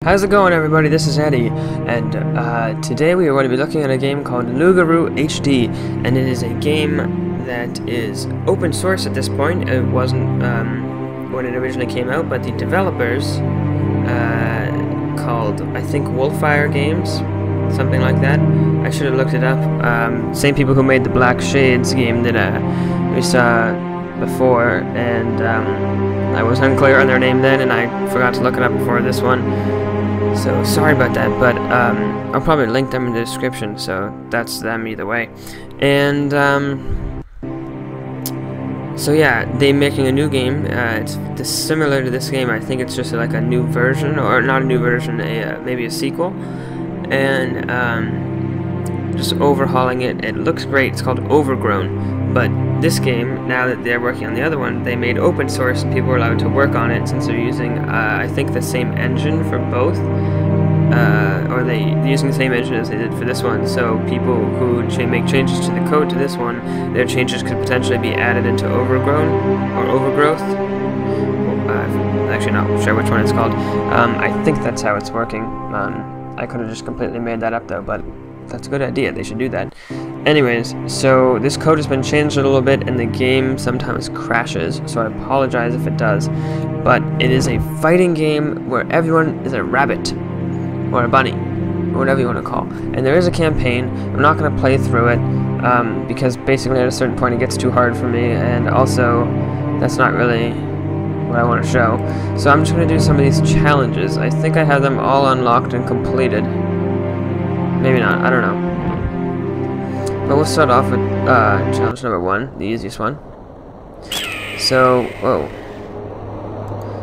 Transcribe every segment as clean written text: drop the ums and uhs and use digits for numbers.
How's it going, everybody? This is Eddie, and today we are going to be looking at a game called Lugaru HD, and it is a game that is open source at this point. It wasn't when it originally came out, but the developers, called, I think, Wolfire Games, something like that. I should have looked it up. Same people who made the Black Shades game that we saw before, and I was unclear on their name then, and I forgot to look it up before this one. So sorry about that, but I'll probably link them in the description, so that's them either way. And so yeah, they're making a new game. It's similar to this game. I think it's just like a new version, or not a new version, maybe a sequel. And just overhauling it. It looks great. It's called Overgrowth. But this game, now that they're working on the other one, they made open source and people were allowed to work on it since they're using, I think, the same engine for both. Or they're using the same engine as they did for this one, so people who make changes to the code to this one, their changes could potentially be added into Overgrowth. I'm actually not sure which one it's called. I think that's how it's working. I could have just completely made that up though, but that's a good idea. They should do that. Anyways, so this code has been changed a little bit, and the game sometimes crashes, so I apologize if it does. But it is a fighting game where everyone is a rabbit, or a bunny, or whatever you want to call. And there is a campaign. I'm not going to play through it, because basically at a certain point it gets too hard for me, and also that's not really what I want to show. So I'm just going to do some of these challenges. I think I have them all unlocked and completed. Maybe not, I don't know. But we'll start off with challenge number 1, the easiest one. So, whoa.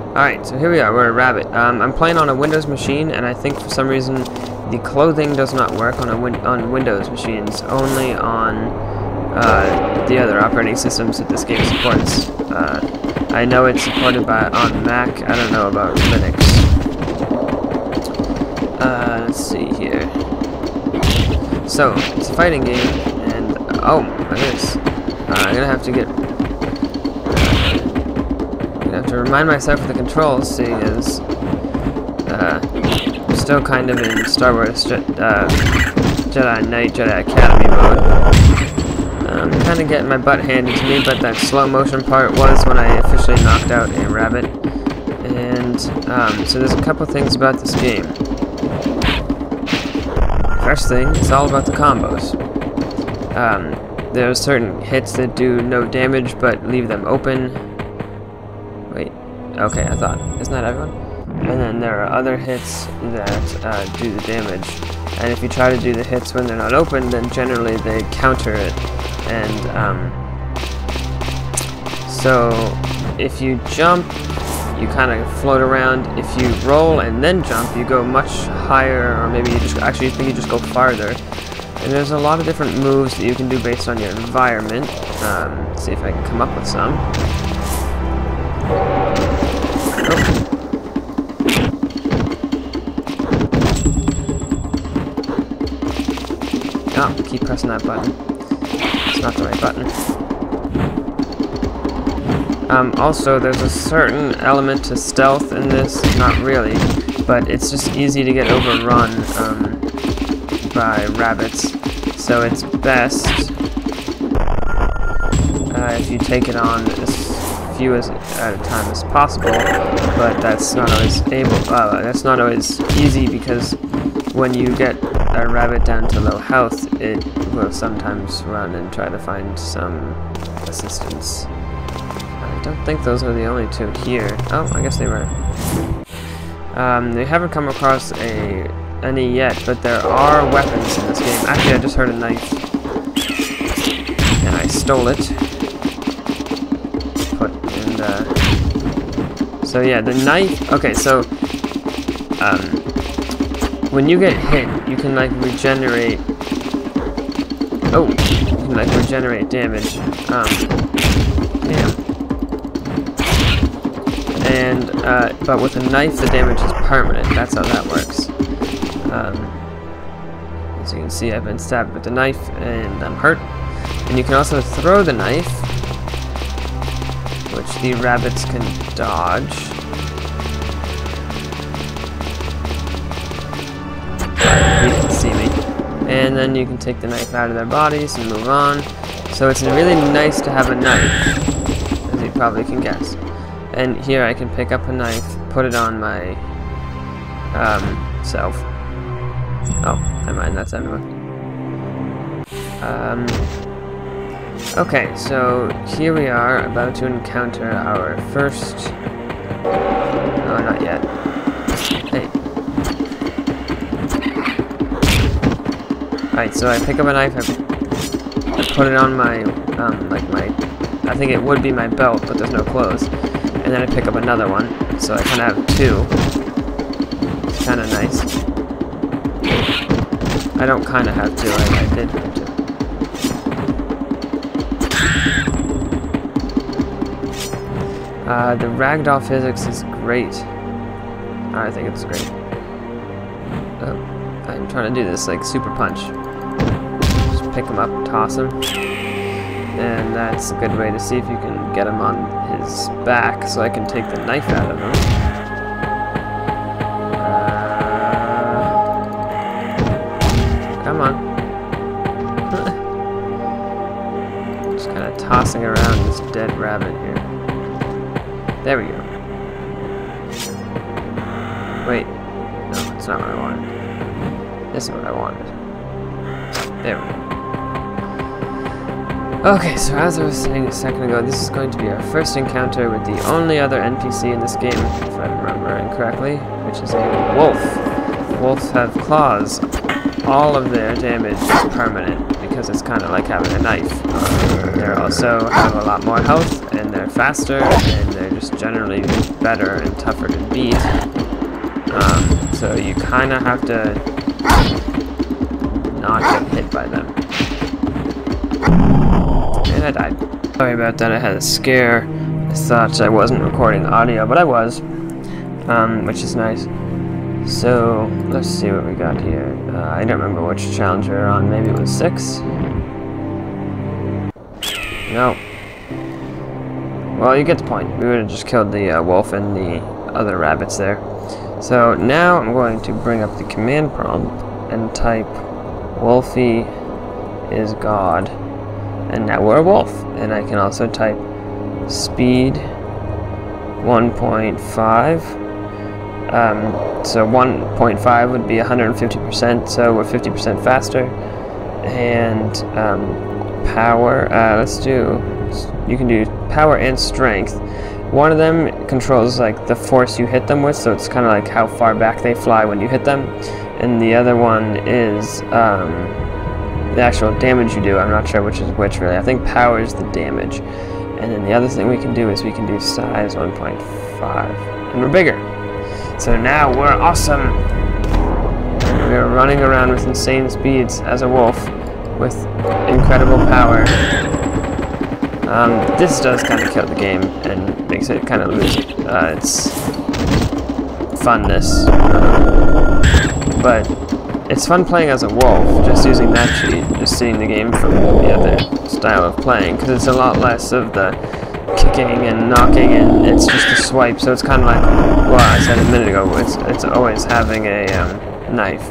Alright, so here we are, we're a rabbit. I'm playing on a Windows machine, and I think for some reason the clothing does not work on Windows machines, only on the other operating systems that this game supports. I know it's supported on Mac, I don't know about Linux. Let's see here. So, it's a fighting game, and oh, look at this. I'm gonna have to remind myself of the controls, seeing as I'm still kind of in Star Wars Jedi Knight, Jedi Academy mode. I'm kind of getting my butt handed to me, but that slow motion part was when I officially knocked out a rabbit. And so there's a couple things about this game. First thing, it's all about the combos. There are certain hits that do no damage but leave them open. Wait, okay, I thought. Isn't that everyone? And then there are other hits that do the damage. And if you try to do the hits when they're not open, then generally they counter it. And so if you jump, you kind of float around. If you roll and then jump, you go much higher, or maybe you just actually think you just go farther. And there's a lot of different moves that you can do based on your environment. Let's see if I can come up with some. Oh, keep pressing that button. It's not the right button. Also, there's a certain element to stealth in this. Not really, but it's just easy to get overrun by rabbits. So it's best if you take it on as few at a time as possible. But that's not always that's not always easy, because when you get a rabbit down to low health, it will sometimes run and try to find some assistance. I don't think those are the only two here. Oh, I guess they were. They haven't come across any yet, but there are weapons in this game. Actually, I just heard a knife, and I stole it. So yeah, the knife. Okay, so when you get hit, you can like regenerate. Oh, you can like regenerate damage. Damn. And but with a knife, the damage is permanent. That's how that works. As you can see, I've been stabbed with the knife, and I'm hurt. And you can also throw the knife, which the rabbits can dodge. and then you can take the knife out of their bodies and move on. So it's really nice to have a knife, as you probably can guess. And here I can pick up a knife, put it on my self. Oh, never mind, that's everyone. Okay, so here we are about to encounter our first... Oh, not yet. Hey. Alright, so I pick up a knife, I put it on my, I think it would be my belt, but there's no clothes. And then I pick up another one, so I kind of have two. It's kind of nice. I don't kind of have two, I did have two. The ragdoll physics is great. I think it's great. I'm trying to do this like super punch. Just pick him up, toss him. And that's a good way to see if you can get him on his back so I can take the knife out of him. Come on. Just kind of tossing around this dead rabbit here. There we go. Wait. No, that's not what I wanted. This is what I wanted. There we go. Okay, so as I was saying a second ago, this is going to be our first encounter with the only other NPC in this game, if I'm remembering correctly, which is a wolf. Wolves have claws. All of their damage is permanent, because it's kind of like having a knife. They also have a lot more health, and they're faster, and they're just generally better and tougher to beat. So you kind of have to not get hit by them. And I died. Sorry about that, I had a scare. I thought I wasn't recording audio, but I was, which is nice. So, let's see what we got here. I don't remember which challenge we were on. Maybe it was 6? No. Well, you get the point. We would have just killed the wolf and the other rabbits there. So, now I'm going to bring up the command prompt and type Wolfie is God. And now we're a wolf. And I can also type speed 1.5. So 1.5 would be 150%, so we're 50% faster. And power, you can do power and strength. One of them controls like the force you hit them with, so it's kind of like how far back they fly when you hit them. And the other one is the actual damage you do. I'm not sure which is which really. I think power is the damage. And then the other thing we can do is we can do size 1.5. And we're bigger. So now we're awesome. We're running around with insane speeds as a wolf with incredible power. This does kind of kill the game and makes it kind of lose its funness. But it's fun playing as a wolf, just using that cheat, just seeing the game from the other style of playing, because it's a lot less of the kicking and knocking, and it's just a swipe, so it's kind of like, well, I said a minute ago, it's always having a knife.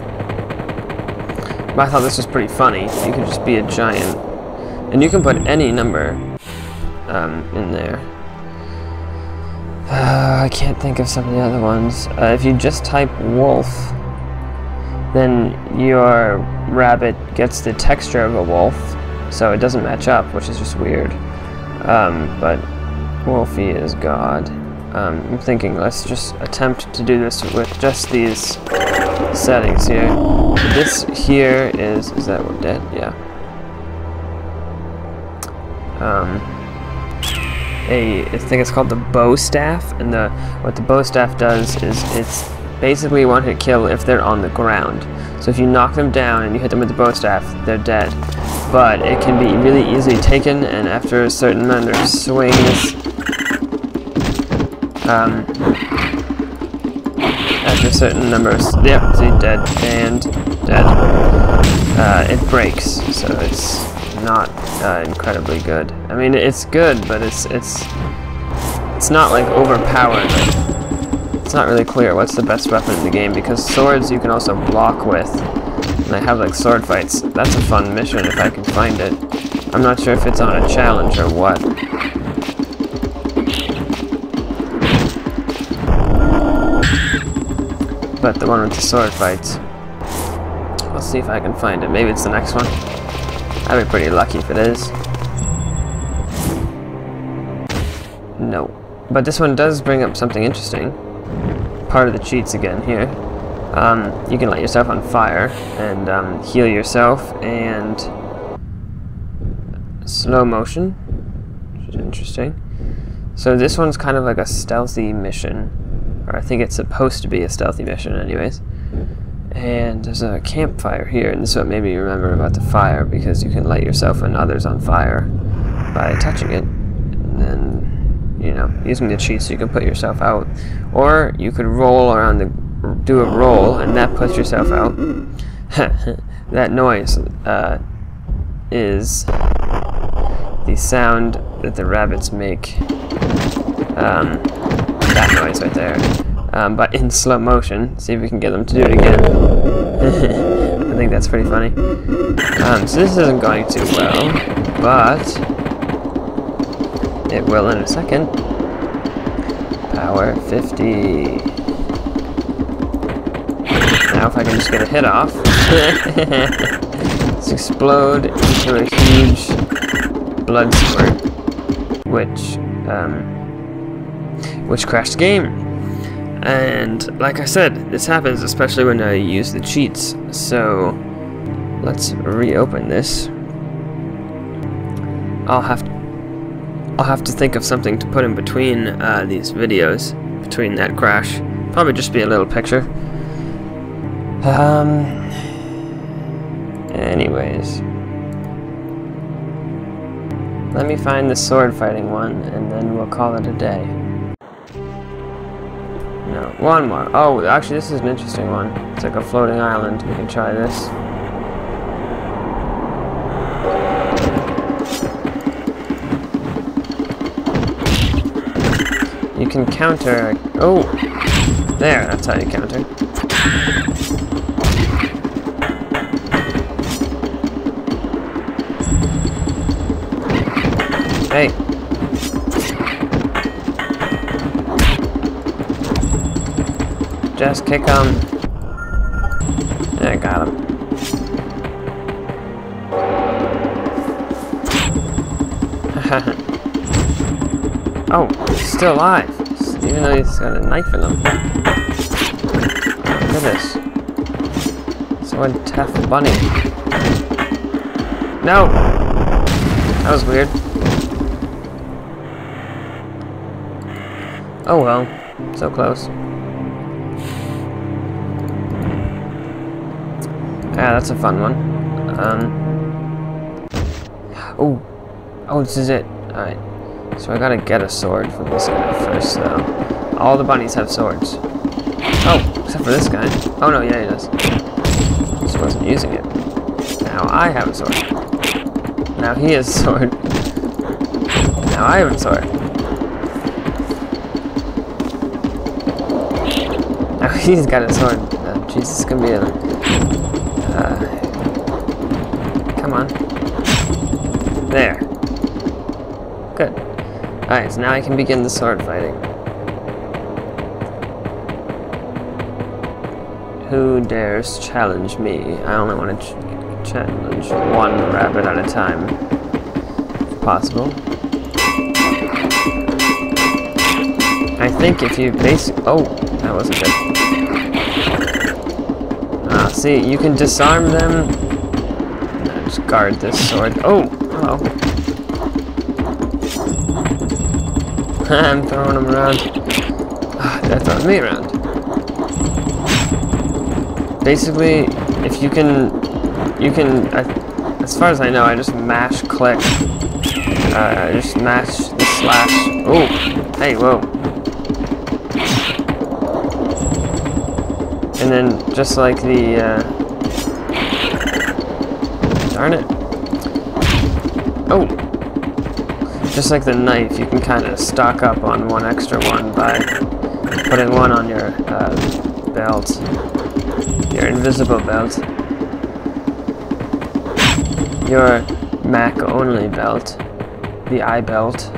But I thought this was pretty funny. You can just be a giant, and you can put any number in there. I can't think of some of the other ones. If you just type wolf, then your rabbit gets the texture of a wolf, so it doesn't match up, which is just weird. But Wolfie is God. I'm thinking let's just attempt to do this with just these settings here. This here is that what dead? Yeah. I think it's called the bow staff, and what the bow staff does is it's basically one hit kill if they're on the ground. So if you knock them down and you hit them with the bow staff, they're dead. But it can be really easily taken, and after a certain amount of swings, after a certain number of, yep, see, dead, and dead, it breaks, so it's not incredibly good. I mean, it's good, but it's not like overpowered. It's not really clear what's the best weapon in the game, because swords you can also block with, And I have like sword fights. That's a fun mission if I can find it. I'm not sure if it's on a challenge or what. But the one with the sword fights. I'll see if I can find it. Maybe it's the next one. I'd be pretty lucky if it is. No. But this one does bring up something interesting. Part of the cheats again here. You can light yourself on fire and heal yourself and slow motion, which is interesting. So this one's kind of like a stealthy mission, or I think it's supposed to be a stealthy mission anyways. And there's a campfire here, and this is what made me remember about the fire, because you can light yourself and others on fire by touching it, and then, you know, using the cheats you can put yourself out. Or you could roll around the do a roll, and that puts yourself out. That noise is the sound that the rabbits make. That noise right there. But in slow motion. See if we can get them to do it again. I think that's pretty funny. So this isn't going too well, but it will in a second. Power 50. Now if I can just get a hit off. Let's explode into a huge blood squirt, which crashed the game. And like I said, this happens especially when I use the cheats. So let's reopen this. I'll have to think of something to put in between these videos, between that crash. Probably just be a little picture. Anyways, let me find the sword fighting one, and then we'll call it a day. No, one more. Oh, actually, this is an interesting one. It's like a floating island. We can try this. You can counter. Oh, there. That's how you counter. Hey. Just kick him. Yeah, I got him. Oh, he's still alive. Even though he's got a knife in him. Oh, look at this. So one tough bunny. No! That was weird. Oh well, so close. Yeah, that's a fun one. Oh, this is it. Alright, so I gotta get a sword from this guy first, though. All the bunnies have swords. Oh, except for this guy. Oh no, yeah, he does. Just wasn't using it. Now I have a sword. Now he has a sword. Now I have a sword. Now he's got a sword. Jesus, this is gonna be a... come on. There. Good. Alright, so now I can begin the sword fighting. Who dares challenge me? I only want to challenge one rabbit at a time, if possible. I think if you oh, that wasn't good. See, you can disarm them. Just guard this sword. Oh, hello. I'm throwing them around. They're throwing me around. Basically, if you can, as far as I know, I just mash click. Just mash the slash. Oh, hey, whoa. And then, just like the, darn it. Oh! Just like the knife, you can kind of stock up on one extra one by putting one on your belt. Your invisible belt. your Mac only belt, the I belt.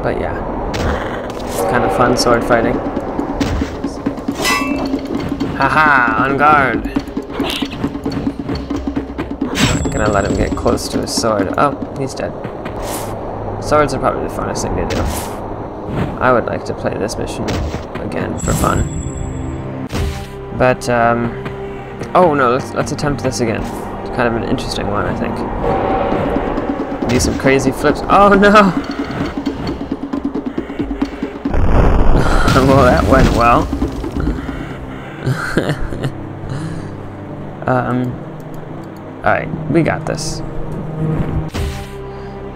But yeah, it's kind of fun sword fighting. Haha, on guard. Not gonna let him get close to his sword. Oh, he's dead. Swords are probably the funnest thing to do. I would like to play this mission again for fun. But, oh no, let's attempt this again. It's kind of an interesting one, I think. Do some crazy flips. Oh no! Well, that went well. Alright, we got this.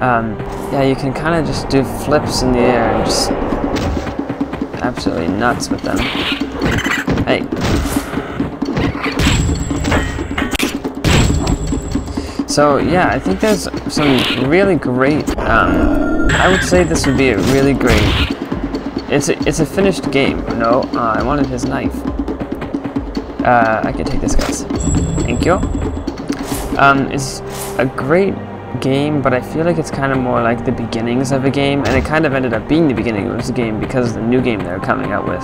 Yeah, you can kind of just do flips in the air and just absolutely nuts with them. Hey. So yeah, I think there's some really great, I would say this would be a really great, it's a finished game. No, I wanted his knife. I can take this, guys. Thank you. It's a great game, but I feel like it's kind of more like the beginnings of a game, and it kind of ended up being the beginning of the game because of the new game they're coming out with.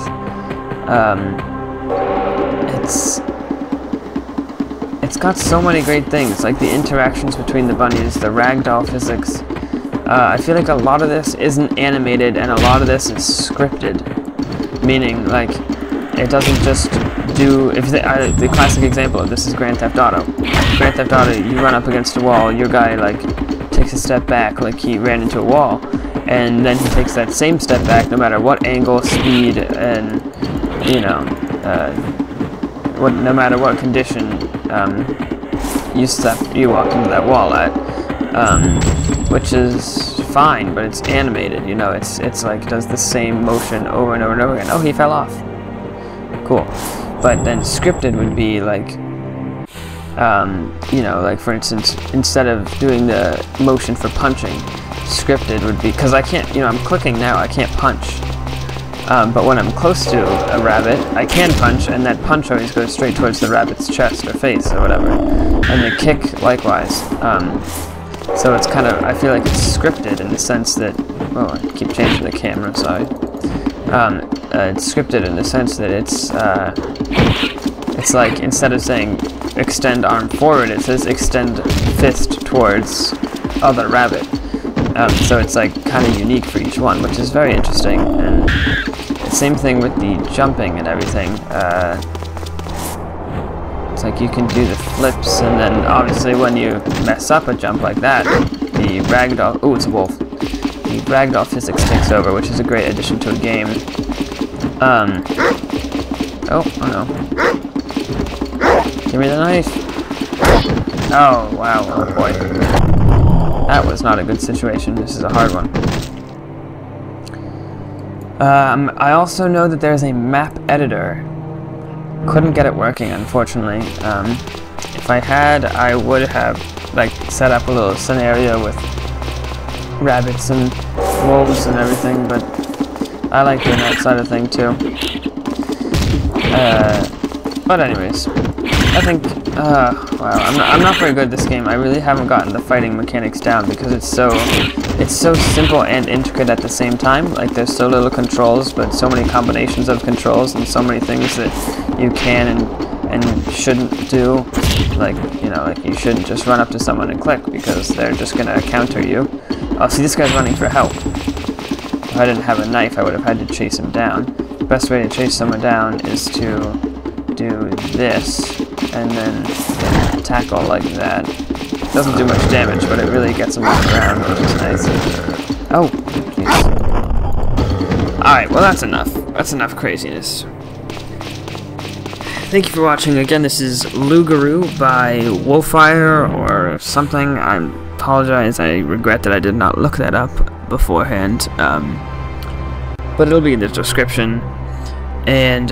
It's got so many great things, like the interactions between the bunnies, the ragdoll physics. I feel like a lot of this isn't animated, and a lot of this is scripted, meaning like it doesn't just do. If the classic example of this is Grand Theft Auto. Grand Theft Auto, you run up against a wall, your guy like takes a step back, like he ran into a wall, and then he takes that same step back, no matter what angle, speed, and you know, no matter what condition you walked into that wall at, which is fine, but it's animated. You know, it's like does the same motion over and over and over again. Oh, he fell off. Cool. But then scripted would be like, you know, like for instance, instead of doing the motion for punching, scripted would be, because I can't, you know, I'm clicking now, I can't punch. But when I'm close to a rabbit, I can punch, and that punch always goes straight towards the rabbit's chest or face or whatever. And the kick, likewise. So it's kind of, I feel like it's scripted in the sense that, oh, I keep changing the camera, sorry. It's scripted in the sense that it's like, instead of saying extend arm forward, it says extend fist towards other rabbit. So it's like kind of unique for each one, which is very interesting. And the same thing with the jumping and everything. It's like you can do the flips, and then obviously when you mess up a jump like that, the ragdoll, oh, it's a wolf. The ragdoll physics takes over, which is a great addition to a game. Oh no. Give me the knife. Oh, wow, oh boy. That was not a good situation. This is a hard one. I also know that there's a map editor. Couldn't get it working, unfortunately. If I had, I would have like set up a little scenario with rabbits and wolves and everything, but I like doing that side of thing too. But anyways, I think, wow, I'm not very good at this game. I really haven't gotten the fighting mechanics down because it's so simple and intricate at the same time. Like there's so little controls, but so many combinations of controls and so many things that you can and shouldn't do. Like, you know, like you shouldn't just run up to someone and click because they're just gonna counter you. Oh, see, this guy's running for help. If I didn't have a knife, I would have had to chase him down. The best way to chase someone down is to do this and then tackle like that. It doesn't do much damage, but it really gets them off the ground, which is nice. Oh, jeez. Alright, well that's enough. That's enough craziness. Thank you for watching. Again, this is Lugaru by Wolfire or something. I apologize. I regret that I did not look that up beforehand. But it'll be in the description. And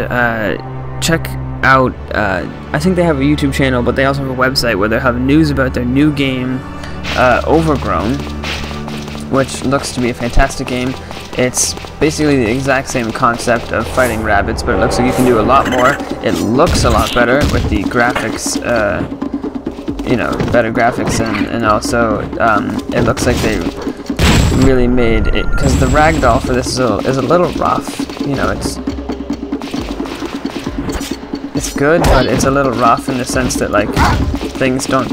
check out, I think they have a YouTube channel, but they also have a website where they have news about their new game, Overgrown. which looks to be a fantastic game. It's basically the exact same concept of fighting rabbits, but it looks like you can do a lot more. It looks a lot better with the graphics, you know, better graphics, and also it looks like they really made it, because the ragdoll for this is a little rough. You know, it's good, but it's a little rough in the sense that like things bend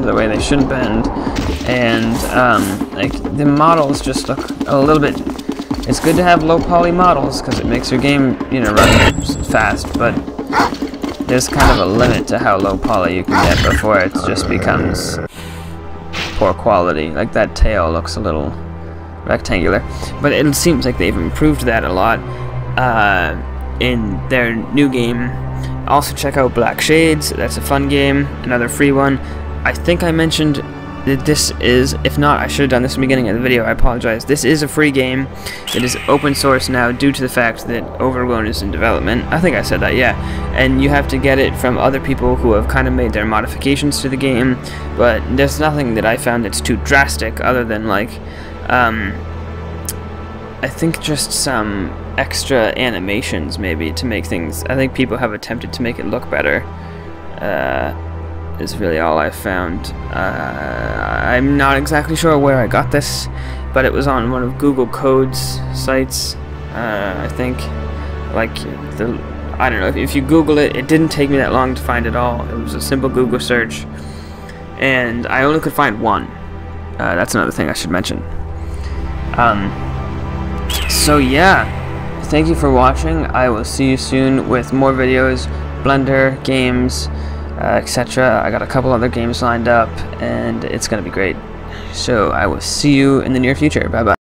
the way they shouldn't bend, and like the models just look a little bit. It's good to have low poly models because it makes your game, you know, run fast, but there's kind of a limit to how low poly you can get before it just becomes poor quality. Like that tail looks a little rectangular, but it seems like they've improved that a lot in their new game. Also check out Black Shades. That's a fun game, another free one. I think I mentioned that this is, if not, I should have done this in the beginning of the video, I apologize. This is a free game. It is open source now due to the fact that Overgrowth is in development. I think I said that, yeah. And you have to get it from other people who have kind of made their modifications to the game, but there's nothing that I found that's too drastic other than like, I think just some extra animations maybe to make things. I think people have attempted to make it look better. Is really all I found. I'm not exactly sure where I got this, but it was on one of Google Code's sites. I think, like I don't know. If you Google it, it didn't take me that long to find it all. It was a simple Google search, and I only could find one. That's another thing I should mention. So yeah, thank you for watching. I will see you soon with more videos, Blender, games, etc. I got a couple other games lined up, and it's gonna be great. So I will see you in the near future. Bye bye.